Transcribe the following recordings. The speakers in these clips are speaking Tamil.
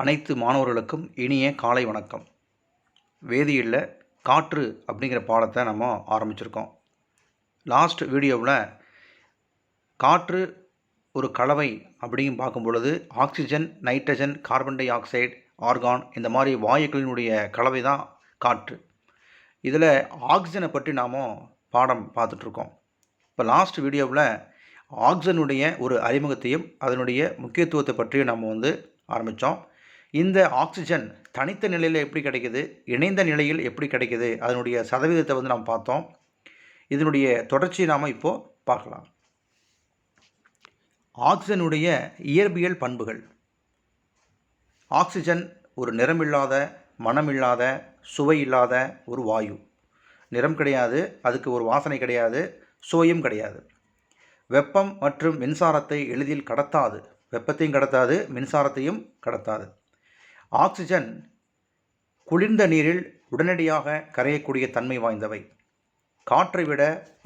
அனைத்து மாணவர்களுக்கும் இனிய காலை வணக்கம். வேதியியலில் காற்று அப்படிங்கிற பாடத்தை நம்ம ஆரம்பிச்சிருக்கோம். லாஸ்ட் வீடியோவில் காற்று ஒரு கலவை அப்படின்னு பார்க்கும் பொழுது oxygen, nitrogen, carbon di oxide, argon இந்த மாதிரி வாயுக்களினுடைய கலவை தான் காற்று. இதில் ஆக்சிஜனை பற்றி நாம் பாடம் பார்த்துட்ருக்கோம். இப்போ லாஸ்ட் வீடியோவில் ஆக்சிஜனுடைய ஒரு அறிமுகத்தையும் அதனுடைய முக்கியத்துவத்தை பற்றியும் நம்ம ஆரம்பித்தோம். இந்த ஆக்சிஜன் தனித்த நிலையில் எப்படி கிடைக்குது, இணைந்த நிலையில் எப்படி கிடைக்குது, அதனுடைய சதவீதத்தை நாம் பார்த்தோம். இதனுடைய தொடர்ச்சியை நாம் இப்போது பார்க்கலாம். ஆக்சிஜனுடைய இயற்பியல் பண்புகள். ஆக்சிஜன் ஒரு நிறமில்லாத, மனமில்லாத, சுவை இல்லாத ஒரு வாயு. நிறம் கிடையாது, அதுக்கு ஒரு வாசனை கிடையாது, சுவையும் கிடையாது. வெப்பம் மற்றும் மின்சாரத்தை எளிதில் கடத்தாது. வெப்பத்தையும் கடத்தாது, மின்சாரத்தையும் கடத்தாது. ஆக்சிஜன் குளிர்ந்த நீரில் உடனடியாக கரையக்கூடிய தன்மை வாய்ந்தவை. காற்றை விட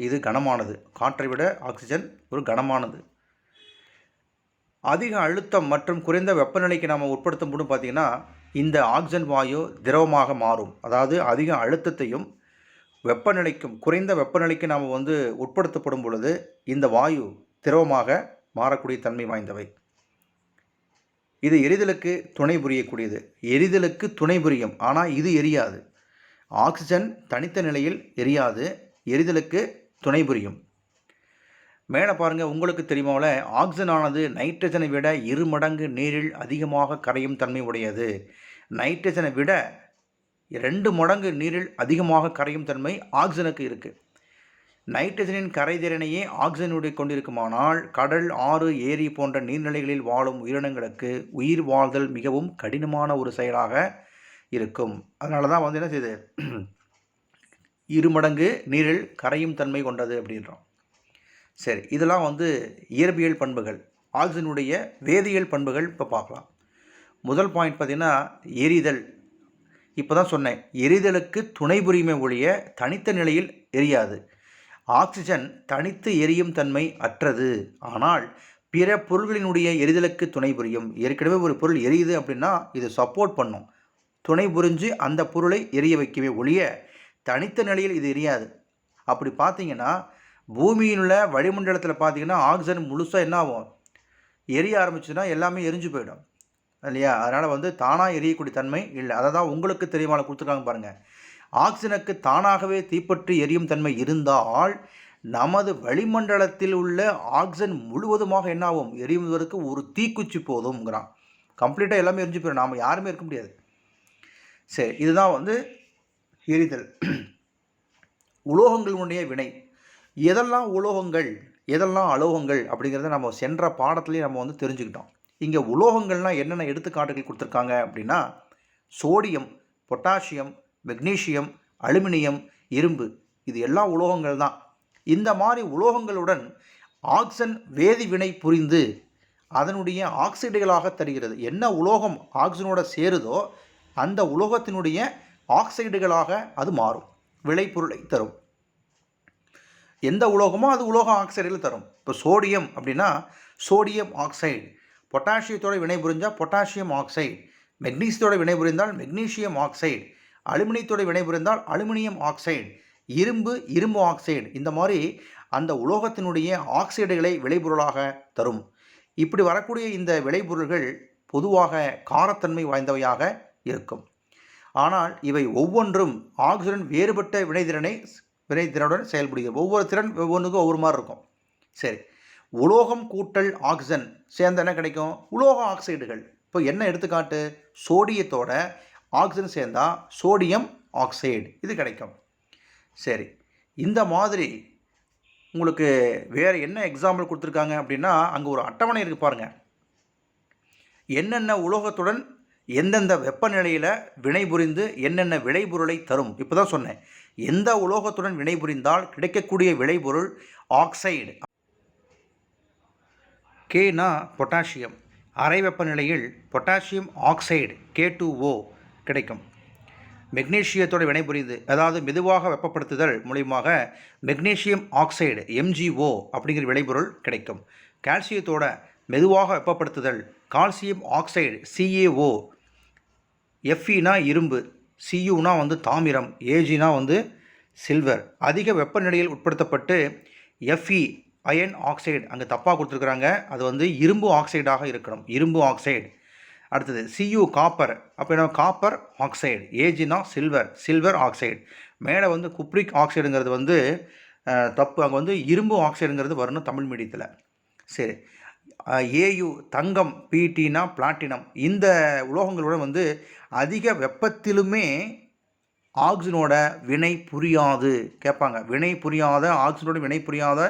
இது கனமானது. காற்றை விட ஆக்சிஜன் ஒரு கனமானது. அதிக அழுத்தம் மற்றும் குறைந்த வெப்பநிலைக்கு நாம் உட்படுத்தும் போது பார்த்திங்கன்னா இந்த ஆக்சிஜன் வாயு திரவமாக மாறும். அதாவது அதிக அழுத்தத்தையும் வெப்பநிலைக்கும் குறைந்த வெப்பநிலைக்கு நாம் உட்படுத்தப்படும் பொழுது இந்த வாயு திரவமாக மாறக்கூடிய தன்மை வாய்ந்தவை. இது எரிதலுக்கு துணை புரியக்கூடியது. எரிதலுக்கு துணை புரியும், ஆனால் இது எரியாது. ஆக்சிஜன் தனித்த நிலையில் எரியாது, எரிதலுக்கு துணை புரியும். மேலே பாருங்கள், உங்களுக்கு தெரியுமாவில் ஆக்சிஜனானது நைட்ரஜனை விட 2 மடங்கு நீரில் அதிகமாக கரையும் தன்மை உடையது. நைட்ரஜனை விட 2 மடங்கு நீரில் அதிகமாக கரையும் தன்மை ஆக்சிஜனுக்கு இருக்குது. நைட்ரஜனின் கரைதிறனையே ஆக்சிஜனுடைய கொண்டிருக்குமானால் கடல், ஆறு, ஏரி போன்ற நீர்நிலைகளில் வாழும் உயிரினங்களுக்கு உயிர் வாழ்தல் மிகவும் கடினமான ஒரு செயலாக இருக்கும். அதனால தான் என்ன செய்யுது, 2 மடங்கு நீரில் கரையும் தன்மை கொண்டது அப்படின்றோம். சரி, இதெல்லாம் இயற்பியல் பண்புகள். ஆக்சிஜனுடைய வேதியியல் பண்புகள் இப்போ பார்க்கலாம். முதல் பாயிண்ட் பார்த்திங்கன்னா எரிதல். இப்போ தான் சொன்னேன், எரிதலுக்கு துணை புரியுமே ஒழிய தனித்த நிலையில் எரியாது. ஆக்சிஜன் தனித்து எரியும் தன்மை அற்றது, ஆனால் பிற பொருள்களினுடைய எரிதலுக்கு துணை புரியும். ஏற்கனவே ஒரு பொருள் எரியுது அப்படின்னா இது சப்போர்ட் பண்ணும், துணை புரிஞ்சு அந்த பொருளை எரிய வைக்கவே ஒழிய தனித்த நிலையில் இது எரியாது. அப்படி பார்த்தீங்கன்னா பூமியினுள்ள வளிமண்டலத்தில் பார்த்தீங்கன்னா ஆக்சிஜன் முழுசாக என்ன ஆகும், எரிய ஆரம்பிச்சுன்னா எல்லாமே எரிஞ்சு போயிடும் இல்லையா. அதனால் தானாக எரியக்கூடிய தன்மை இல்லை. அதை தான் உங்களுக்கு தெரியுமா கொடுத்துருக்காங்க பாருங்கள். ஆக்சிஜனுக்கு தானாகவே தீப்பற்றி எரியும் தன்மை இருந்தால் நமது வளிமண்டலத்தில் உள்ள ஆக்சிஜன் முழுவதுமாக என்ன ஆகும், எரியுவதற்கு ஒரு தீக்குச்சி போதும்ங்கிறான். கம்ப்ளீட்டாக எல்லாமே எரிஞ்சு போயிடும், நாம் யாருமே இருக்க முடியாது. சரி, இதுதான் எரிதல். உலோகங்களுடைய வினை. எதெல்லாம் உலோகங்கள் எதெல்லாம் அலோகங்கள் அப்படிங்கிறத நம்ம சென்ற பாடத்துலேயே நம்ம தெரிஞ்சுக்கிட்டோம். இங்கே உலோகங்கள்னால் என்னென்ன எடுத்துக்காட்டுகள் கொடுத்துருக்காங்க அப்படின்னா சோடியம், பொட்டாசியம், மெக்னீசியம், அலுமினியம், இரும்பு, இது எல்லா உலோகங்கள் தான். இந்த மாதிரி உலோகங்களுடன் ஆக்சிஜன் வேதிவினை புரிந்து அதனுடைய ஆக்சைடுகளாக தருகிறது. என்ன உலோகம் ஆக்சிஜனோட சேருதோ அந்த உலோகத்தினுடைய ஆக்சைடுகளாக அது மாறும், விளைபொருளை தரும். எந்த உலோகமோ அது உலோக ஆக்சைடுகள் தரும். இப்போ சோடியம் அப்படின்னா சோடியம் ஆக்சைடு, பொட்டாசியத்தோட வினை புரிஞ்சால் பொட்டாசியம் ஆக்சைடு, மெக்னீசியத்தோட வினை புரிந்தால் மெக்னீசியம் ஆக்சைடு, அலுமினியத்தோட வினைபுரிந்தால் அலுமினியம் ஆக்சைடு, இரும்பு ஆக்சைடு, இந்த மாதிரி அந்த உலோகத்தினுடைய ஆக்சைடுகளை விளைபொருளாக தரும். இப்படி வரக்கூடிய இந்த விளைபொருள்கள் பொதுவாக காரத்தன்மை வாய்ந்தவையாக இருக்கும். ஆனால் இவை ஒவ்வொன்றும் ஆக்சிஜன் வேறுபட்ட வினைத்திறனுடன் செயல்படுகிறது. ஒவ்வொரு திறன் ஒவ்வொன்றுக்கும் ஒவ்வொரு மாதிரி இருக்கும். சரி, உலோகம் கூட்டல் ஆக்சிஜன் சேர்ந்த என்ன கிடைக்கும், உலோக ஆக்சைடுகள். இப்போ என்ன எடுத்துக்காட்டு, சோடியத்தோட ஆக்சிஜன் சேர்ந்தால் சோடியம் ஆக்சைடு இது கிடைக்கும். சரி, இந்த மாதிரி உங்களுக்கு வேறு என்ன எக்ஸாம்பிள் கொடுத்துருக்காங்க அப்படின்னா அங்கே ஒரு அட்டவணை இருக்குது பாருங்கள். என்னென்ன உலோகத்துடன் எந்தெந்த வெப்பநிலையில் வினைபுரிந்து என்னென்ன விளைபொருளை தரும். இப்போ தான் சொன்னேன், எந்த உலோகத்துடன் வினைபுரிந்தால் கிடைக்கக்கூடிய விளைபொருள் ஆக்சைடு. கேனா பொட்டாசியம், அறை வெப்பநிலையில் பொட்டாசியம் ஆக்சைடு K2O கிடைக்கும். மெக்னீசியத்தோட வினைபுரியுது, அதாவது மெதுவாக வெப்பப்படுத்துதல் மூலியமாக மெக்னீசியம் ஆக்சைடு MgO அப்படிங்கிற விளைபொருள் கிடைக்கும். கால்சியத்தோட மெதுவாக வெப்பப்படுத்துதல் கால்சியம் ஆக்சைடு CaO எஃப்இனா இரும்பு, சியூனா வந்து தாமிரம், ஏஜினா வந்து சில்வர். அதிக வெப்பநிலையில் உட்படுத்தப்பட்டு எஃப்இ அயன் ஆக்சைடு அங்கே தப்பாக கொடுத்துருக்குறாங்க, அது வந்து இரும்பு ஆக்சைடாக இருக்கணும், இரும்பு ஆக்சைடு. அடுத்தது சியூ காப்பர், அப்போ என்ன காப்பர் ஆக்சைடு. ஏஜினா சில்வர், சில்வர் ஆக்சைடு. மேலே வந்து குப்ரிக் ஆக்சைடுங்கிறது வந்து தப்பு, அங்கே வந்து இரும்பு ஆக்சைடுங்கிறது வரணும் தமிழ் மீடியத்தில். சரி, ஏயு தங்கம், பிடினா பிளாட்டினம். இந்த உலோகங்களுடன் வந்து அதிக வெப்பத்திலுமே ஆக்சிஜனோட வினை புரியாது கேட்பாங்க. வினை புரியாத ஆக்சிஜனோட வினை புரியாத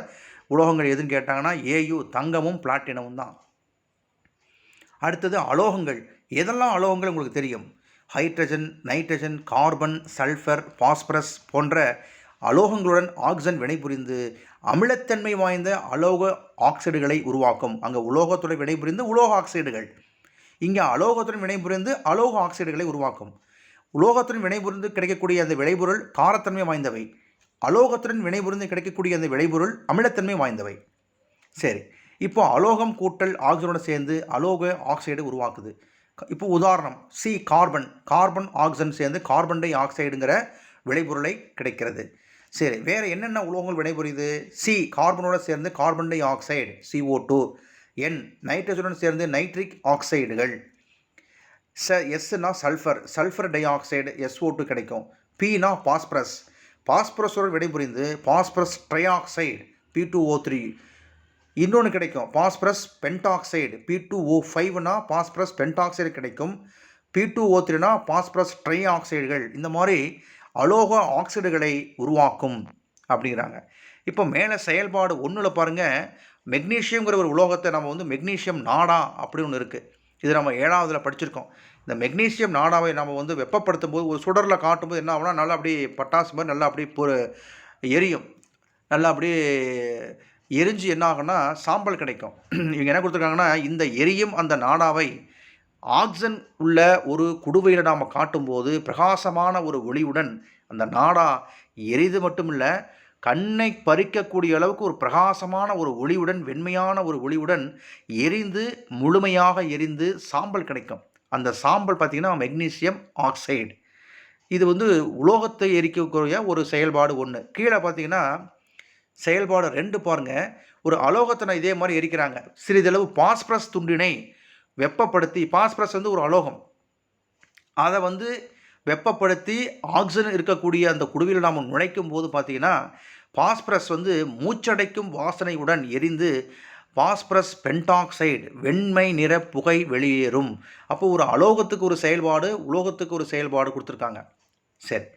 உலோகங்கள் எதுன்னு கேட்டாங்கன்னா ஏயு தங்கமும் பிளாட்டினமும் தான். அடுத்தது அலோகங்கள். எதெல்லாம் அலோகங்கள் உங்களுக்கு தெரியும்? Hydrogen, nitrogen, carbon, sulphur, phosphorus போன்ற அலோகங்களுடன் ஆக்சிஜன் வினைபுரிந்து அமிலத்தன்மை வாய்ந்த அலோக ஆக்சைடுகளை உருவாக்கும். அங்கே உலோகத்துடன் வினைபுரிந்து உலோக ஆக்சைடுகள், இங்கே அலோகத்துடன் வினைபுரிந்து அலோக ஆக்சைடுகளை உருவாக்கும். உலோகத்துடன் வினைபுரிந்து கிடைக்கக்கூடிய அந்த விளைபொருள் காரத்தன்மை வாய்ந்தவை, அலோகத்துடன் வினைபுரிந்து கிடைக்கக்கூடிய அந்த விளைபொருள் அமிலத்தன்மை வாய்ந்தவை. சரி, இப்போ அலோகம் கூட்டல் ஆக்சிஜனோட சேர்ந்து அலோக ஆக்சைடு உருவாக்குது. இப்போ உதாரணம் சி கார்பன், கார்பன் ஆக்சிஜன் சேர்ந்து கார்பன் டை ஆக்சைடுங்கிற விளைபொருளை கிடைக்கிறது. சரி, வேறு என்னென்ன உலோகங்கள் வினைபுரியுது? சி கார்பனோட சேர்ந்து carbon dioxide CO2, N நைட்ரஜனுடன் சேர்ந்து நைட்ரிக் ஆக்சைடுகள், எஸ்னா sulphur, sulphur dioxide SO2 கிடைக்கும். பினா பாஸ்பரஸ், பாஸ்பரஸோடு வினைபுரிந்து பாஸ்பரஸ் ட்ரை ஆக்சைடு P2O3. இன்னொன்று கிடைக்கும் பாஸ்பரஸ் பென்டாக்சைடு P2O5னா பாஸ்பரஸ் பென்டாக்சைடு கிடைக்கும். P2O3னா பாஸ்பரஸ் ட்ரை ஆக்சைடுகள். இந்த மாதிரி அலோக ஆக்சைடுகளை உருவாக்கும் அப்படிங்கிறாங்க. இப்போ மேலே செயல்பாடு 1ல் பாருங்கள், மெக்னீஷியம்ங்கிற ஒரு உலோகத்தை நம்ம வந்து மெக்னீஷியம் நாடா அப்படின்னு ஒன்று இருக்குது. இது நம்ம 7வதுல படிச்சிருக்கோம். இந்த மெக்னீஷியம் நாடாவை நம்ம வந்து வெப்பப்படுத்தும் போது ஒரு சுடரில் காட்டும்போது என்ன ஆகுனா நல்லா அப்படியே பட்டாசு மாதிரி நல்லா அப்படியே எரியும். நல்லா அப்படியே எரிஞ்சு என்ன ஆகுனா சாம்பல் கிடைக்கும். இவங்க என்ன கொடுத்துருக்காங்கன்னா, இந்த எரியும் அந்த நாடாவை ஆக்சிஜன் உள்ள ஒரு குடுவையில் நாம் காட்டும்போது பிரகாசமான ஒரு ஒளியுடன் அந்த நாடா எரிது மட்டும் இல்லை, கண்ணை பறிக்கக்கூடிய அளவுக்கு ஒரு பிரகாசமான ஒரு ஒளியுடன், வெண்மையான ஒரு ஒளியுடன் எரிந்து முழுமையாக எரிந்து சாம்பல் கிடைக்கும். அந்த சாம்பல் பார்த்திங்கன்னா மெக்னீசியம் ஆக்சைடு. இது வந்து உலோகத்தை எரிக்கக்கூடிய ஒரு செயல்பாடு 1. கீழே பார்த்திங்கன்னா செயல்பாடு 2 பாருங்கள். ஒரு அலோகத்தை நான் இதே மாதிரி எரிக்கிறாங்க. சிறிதளவு பாஸ்பரஸ் துண்டினை வெப்பப்படுத்தி, பாஸ்பரஸ் வந்து ஒரு அலோகம், அதை வந்து வெப்பப்படுத்தி ஆக்சிஜன் இருக்கக்கூடிய அந்த குடுவையில் நாம் நுழைக்கும் போது பார்த்திங்கன்னா பாஸ்பரஸ் வந்து மூச்சடைக்கும் வாசனையுடன் எரிந்து பாஸ்பரஸ் பென்டாக்சைடு வெண்மை நிற புகை வெளியேறும். அப்போ ஒரு அலோகத்துக்கு ஒரு செயல்பாடு, உலோகத்துக்கு ஒரு செயல்பாடு கொடுத்துருக்காங்க. சரி,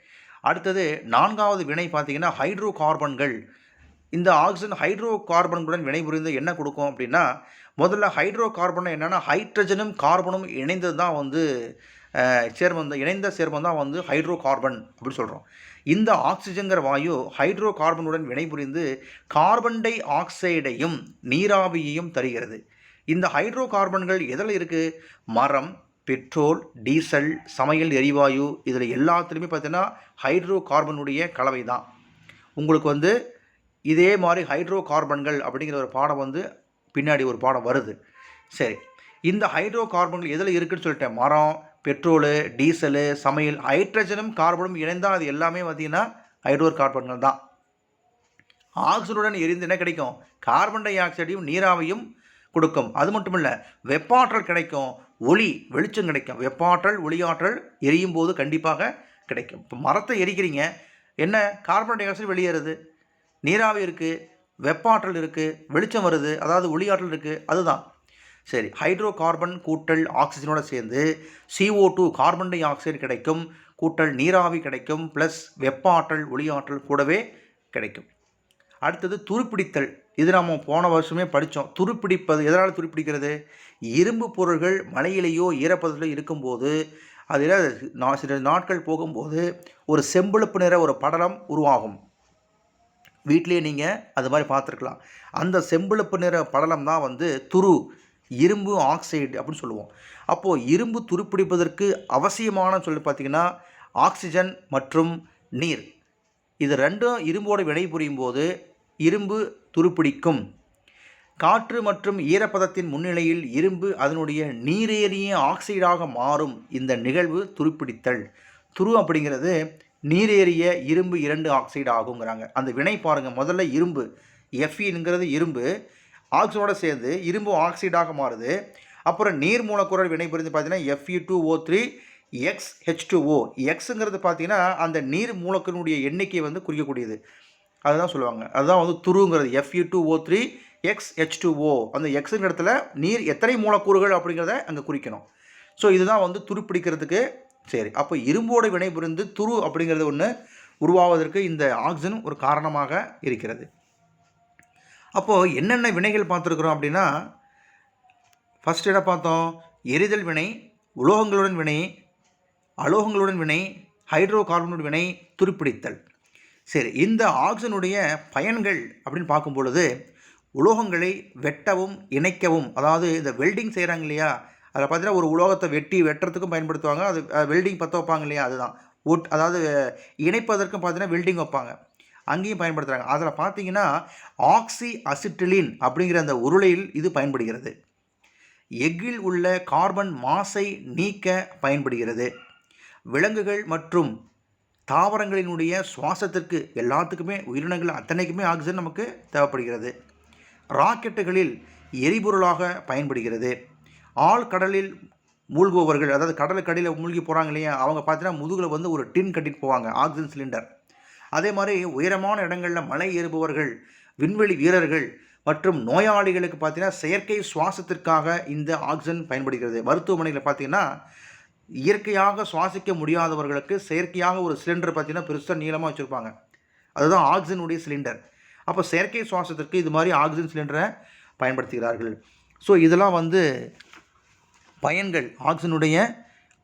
அடுத்தது 4வது வினை பார்த்திங்கன்னா ஹைட்ரோ கார்பன்கள். இந்த ஆக்சிஜன் ஹைட்ரோ கார்பன்களுடன் வினைபுரிந்து என்ன கொடுக்கும் அப்படின்னா, முதல்ல ஹைட்ரோ கார்பன் என்னென்னா ஹைட்ரஜனும் கார்பனும் இணைந்தது தான் வந்து இணைந்த சேர்மம் தான் வந்து ஹைட்ரோ கார்பன் அப்படின்னு சொல்கிறோம். இந்த ஆக்சிஜன்கிற வாயு ஹைட்ரோ கார்பனுடன் வினைபுரிந்து கார்பன் டை ஆக்சைடையும் நீராவியையும் தருகிறது. இந்த ஹைட்ரோ கார்பன்கள் எதில் இருக்குது? மரம், பெட்ரோல், டீசல், சமையல் எரிவாயு, இதில் எல்லாத்துலேயுமே பார்த்தீங்கன்னா ஹைட்ரோ கார்பனுடைய கலவை தான். உங்களுக்கு வந்து இதே மாதிரி ஹைட்ரோ கார்பன்கள் அப்படிங்கிற ஒரு பாடம் வந்து பின்னாடி ஒரு பாடம் வருது. சரி, இந்த ஹைட்ரோ கார்பன்கள் எதில் இருக்குதுன்னு சொல்லிட்டேன். மரம், பெட்ரோலு, டீசலு, சமையல், ஹைட்ரஜனும் கார்பனும் இணைந்தால் அது எல்லாமே பார்த்திங்கன்னா ஹைட்ரோ கார்பன்கள் தான். ஆக்சிஜனுடன் எரிந்து என்ன கிடைக்கும்? கார்பன் டை ஆக்சைடையும் நீராவையும் கொடுக்கும். அது மட்டும் இல்லை, வெப்பாற்றல் கிடைக்கும், ஒளி வெளிச்சம் கிடைக்கும். வெப்பாற்றல் ஒளியாற்றல் எரியும் போது கண்டிப்பாக கிடைக்கும். இப்போ மரத்தை எரிக்கிறீங்க, என்ன கார்பன் டை ஆக்சைடு வெளியேறுது, நீராவி இருக்குது, வெப்பாற்றல் இருக்குது, வெளிச்சம் வருது, அதாவது ஒளியாற்றல் இருக்குது, அதுதான். சரி, ஹைட்ரோ கார்பன் கூட்டல் ஆக்சிஜனோட சேர்ந்து CO2 கார்பன் டை ஆக்சைடு கிடைக்கும், கூட்டல் நீராவி கிடைக்கும், ப்ளஸ் வெப்பாற்றல் ஒளியாற்றல் கூடவே கிடைக்கும். அடுத்தது துருப்பிடித்தல். இது நம்ம போன வருஷமே படித்தோம். துருப்பிடிப்பது எதனால் துருப்பிடிக்கிறது? இரும்பு பொருள்கள் மழையிலேயோ ஈரப்பதத்திலோ இருக்கும்போது அதில் சில நாட்கள் போகும்போது ஒரு செம்பழுப்பு நிற ஒரு படலம் உருவாகும். வீட்டிலே நீங்கள் அது மாதிரி பார்த்துருக்கலாம். அந்த செம்பழுப்பு நிற படலம் தான் வந்து இரும்பு ஆக்சைடு அப்படின்னு சொல்லுவோம். அப்போது இரும்பு துருப்பிடிப்பதற்கு அவசியமான சொல்லி பார்த்திங்கன்னா ஆக்சிஜன் மற்றும் நீர், இது ரெண்டும் இரும்போடு வினைபுரியும் போது இரும்பு துருப்பிடிக்கும். காற்று மற்றும் ஈரப்பதத்தின் முன்னிலையில் இரும்பு அதனுடைய நீரேறிய ஆக்சைடாக மாறும் இந்த நிகழ்வு துருப்பிடித்தல். துரு அப்படிங்கிறது நீரேறிய இரும்பு 2 ஆக்சைடு ஆகுங்கிறாங்க. அந்த வினை பாருங்கள். முதல்ல இரும்பு Feங்கிறது இரும்பு ஆக்சைடோடு சேர்ந்து இரும்பு ஆக்சைடாக மாறுது. அப்புறம் நீர் மூலக்கூறு வினை புரிந்து பார்த்தீங்கன்னா Fe2O3 XH2O. எக்ஸுங்கிறது பார்த்தீங்கன்னா அந்த நீர் மூலக்கூறினுடைய எண்ணிக்கை வந்து குறிக்கக்கூடியது. அதுதான் சொல்லுவாங்க. அதுதான் வந்து துருங்கிறது Fe2O3 XH2O. அந்த எக்ஸுங்கிற இடத்துல நீர் எத்தனை மூலக்கூறுகள் அப்படிங்கிறத அங்கே குறிக்கணும். ஸோ இதுதான் வந்து துரு பிடிக்கிறதுக்கு. சரி, அப்போ இரும்போடு வினை புரிந்து துரு அப்படிங்கிறது ஒன்று உருவாவதற்கு இந்த ஆக்சிஜன் ஒரு காரணமாக இருக்கிறது. அப்போது என்னென்ன வினைகள் பார்த்துருக்குறோம் அப்படின்னா, ஃபஸ்ட் என்ன பார்த்தோம்? எரிதல் வினை, உலோகங்களுடன் வினை, அலோகங்களுடன் வினை, ஹைட்ரோ கார்பனுடன் வினை, துருப்பிடித்தல். சரி, இந்த ஆக்சிஜனுடைய பயன்கள் அப்படின்னு பார்க்கும் பொழுது உலோகங்களை வெட்டவும் இணைக்கவும், அதாவது இந்த வெல்டிங் செய்கிறாங்க இல்லையா, அதில் பார்த்தீங்கன்னா ஒரு உலோகத்தை வெட்டுறதுக்கும் பயன்படுத்துவாங்க. அது வெல்டிங் பற்ற வைப்பாங்க இல்லையா, அதுதான் அதாவது இணைப்பதற்கும் பார்த்தீங்கன்னா வெல்டிங் வைப்பாங்க, அங்கேயும் பயன்படுத்துகிறாங்க. அதில் பார்த்தீங்கன்னா ஆக்சி அசிட்டிலின் அப்படிங்கிற அந்த உருளையில் இது பயன்படுகிறது. எஃகில் உள்ள கார்பன் மாசை நீக்க பயன்படுகிறது. விலங்குகள் மற்றும் தாவரங்களினுடைய சுவாசத்திற்கு எல்லாத்துக்குமே, உயிரினங்கள் அத்தனைக்குமே ஆக்சிஜன் நமக்கு தேவைப்படுகிறது. ராக்கெட்டுகளில் எரிபொருளாக பயன்படுகிறது. ஆழ்கடலில் மூழ்குபவர்கள், அதாவது கடலுக்கடியில் மூழ்கி போகிறாங்க இல்லையா, அவங்க பார்த்தீங்கன்னா முதுகில் வந்து ஒரு டின் கட்டிட்டு போவாங்க, ஆக்சிஜன் சிலிண்டர். அதே மாதிரி உயரமான இடங்களில் மலை ஏறுபவர்கள், விண்வெளி வீரர்கள் மற்றும் நோயாளிகளுக்கு பார்த்தீங்கன்னா செயற்கை சுவாசத்திற்காக இந்த ஆக்சிஜன் பயன்படுகிறது. மருத்துவமனையில் பார்த்தீங்கன்னா இயற்கையாக சுவாசிக்க முடியாதவர்களுக்கு செயற்கையாக ஒரு சிலிண்டர் பார்த்தீங்கன்னா பெருசாக நீளமாக வச்சுருப்பாங்க, அதுதான் ஆக்சிஜனுடைய சிலிண்டர். அப்போ செயற்கை சுவாசத்திற்கு இது மாதிரி ஆக்சிஜன் சிலிண்டரை பயன்படுத்துகிறார்கள். ஸோ இதெல்லாம் வந்து பயன்கள், ஆக்சிஜனுடைய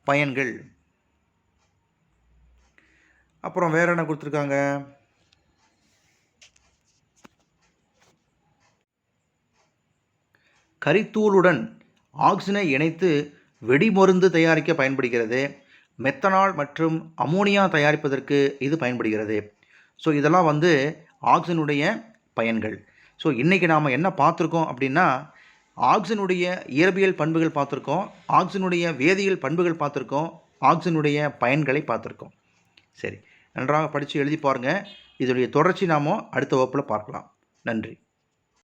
பயன்கள். அப்புறம் வேறு என்ன கொடுத்துருக்காங்க? கரித்தூளுடன் ஆக்சிஜனை இணைத்து வெடிமருந்து தயாரிக்க பயன்படுகிறது. மெத்தனால் மற்றும் அமோனியா தயாரிப்பதற்கு இது பயன்படுகிறது. ஸோ இதெல்லாம் வந்து ஆக்சிஜனுடைய பயன்கள். ஸோ இன்றைக்கி நாம் என்ன பார்த்துருக்கோம் அப்படின்னா, ஆக்சிஜனுடைய இயற்பியல் பண்புகள் பார்த்துருக்கோம், ஆக்சிஜனுடைய வேதியியல் பண்புகள் பார்த்துருக்கோம், ஆக்சிஜனுடைய பயன்களை பார்த்துருக்கோம். சரி, நன்றாக படித்து எழுதி பாருங்கள். இதனுடைய தொடர்ச்சி நாம் அடுத்த வகுப்பில் பார்க்கலாம். நன்றி.